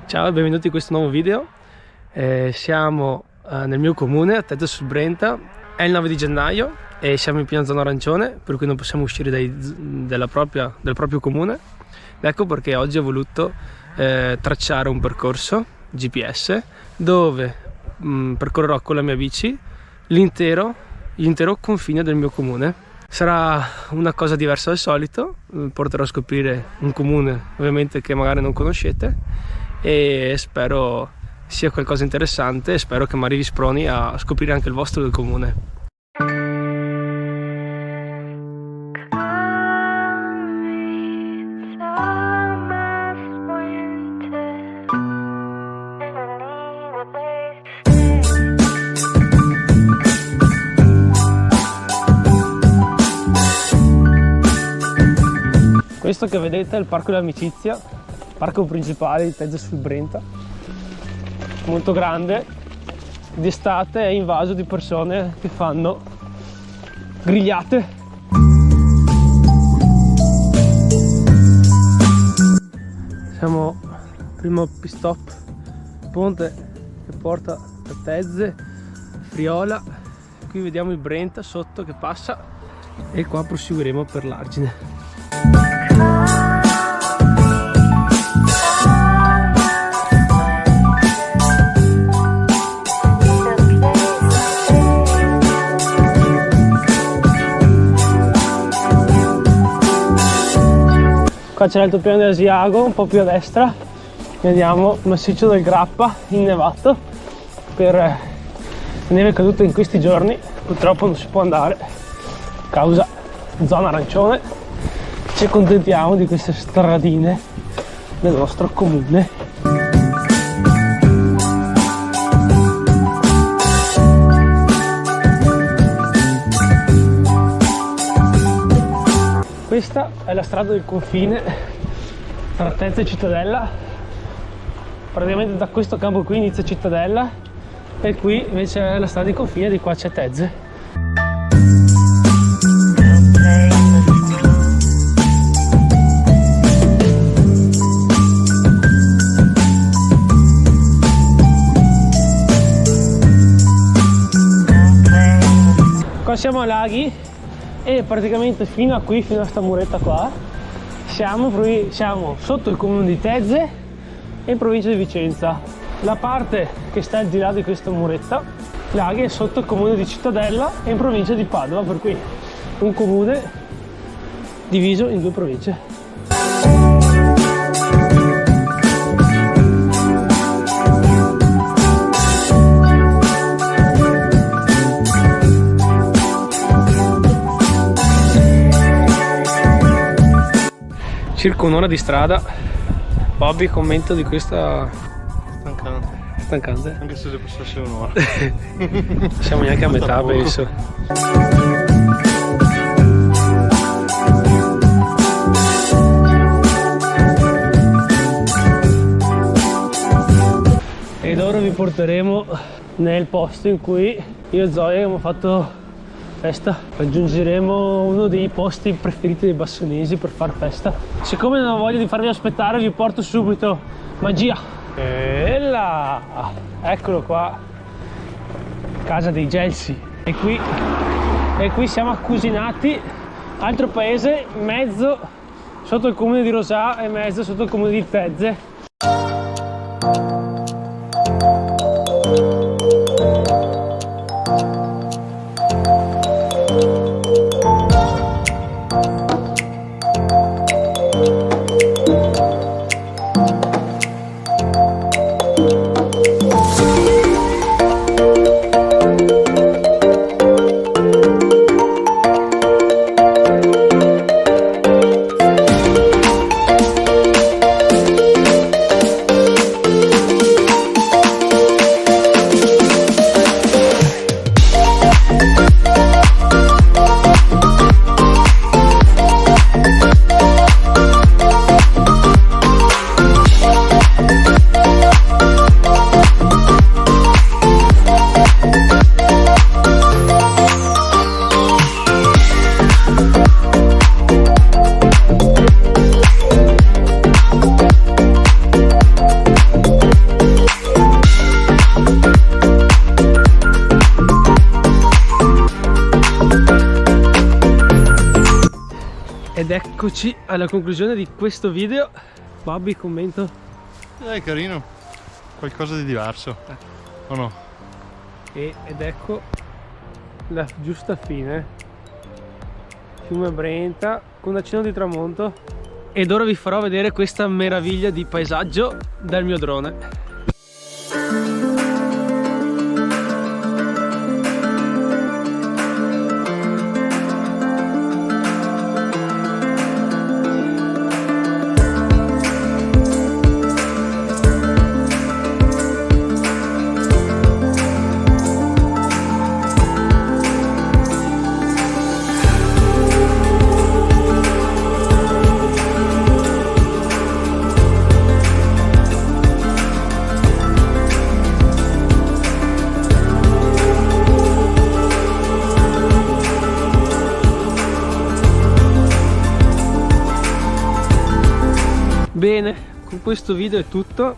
Ciao e benvenuti in questo nuovo video. Siamo nel mio comune, a Tezze sul Brenta. È il 9 di gennaio e siamo in piena zona arancione, per cui non possiamo uscire del proprio comune. Ecco perché oggi ho voluto tracciare un percorso GPS dove percorrerò con la mia bici l'intero confine del mio comune. Sarà una cosa diversa dal solito, porterò a scoprire un comune ovviamente che magari non conoscete e spero sia qualcosa di interessante e spero che magari vi sproni a scoprire anche il vostro del comune. Questo che vedete è il parco dell'amicizia, parco principale di Tezze sul Brenta, molto grande. D'estate è invaso di persone che fanno grigliate. Siamo al primo pit stop, ponte che porta a Tezze, Friola. Qui vediamo il Brenta sotto che passa e qua proseguiremo per l'argine. Qua c'è l'altopiano di Asiago, un po' più a destra, e andiamo al massiccio del Grappa, innevato, per la neve caduta in questi giorni. Purtroppo non si può andare, causa zona arancione. Ci accontentiamo di queste stradine del nostro comune. Questa è la strada del confine tra Tezze e Cittadella. Praticamente da questo campo qui inizia Cittadella e qui invece è la strada di confine, di qua c'è Tezze. Qua siamo a Laghi e praticamente fino a qui, fino a sta muretta qua, siamo sotto il comune di Tezze e in provincia di Vicenza. La parte che sta al di là di questa muretta, Laghi, è sotto il comune di Cittadella e in provincia di Padova, per cui un comune diviso in due province. Circa un'ora di strada. Bobby, commento di questa... Stancante. Stancante? Anche se passasse un'ora. Siamo neanche a metà, penso. Ed ora vi porteremo nel posto in cui io e Zoe abbiamo fatto festa. Raggiungeremo uno dei posti preferiti dei bassonesi per far festa. Siccome non ho voglia di farvi aspettare, vi porto subito Magia. E là, eccolo qua, casa dei Gelsi. E qui siamo a Cusinati, altro paese, mezzo sotto il comune di Rosà e mezzo sotto il comune di Tezze. Eccoci alla conclusione di questo video. Bobby, commento? È carino. Qualcosa di diverso. O no? Ed ecco la giusta fine. Fiume Brenta con accenno di tramonto. Ed ora vi farò vedere questa meraviglia di paesaggio dal mio drone. Bene, con questo video è tutto.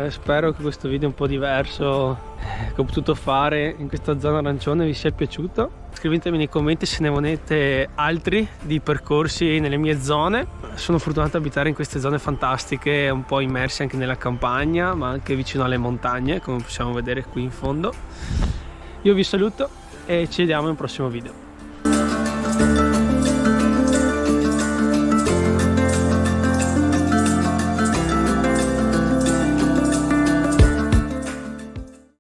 Spero che questo video un po' diverso che ho potuto fare in questa zona arancione vi sia piaciuto. Scrivetemi nei commenti se ne volete altri di percorsi nelle mie zone. Sono fortunato ad abitare in queste zone fantastiche, un po' immerse anche nella campagna, ma anche vicino alle montagne, come possiamo vedere qui in fondo. Io vi saluto e ci vediamo in un prossimo video.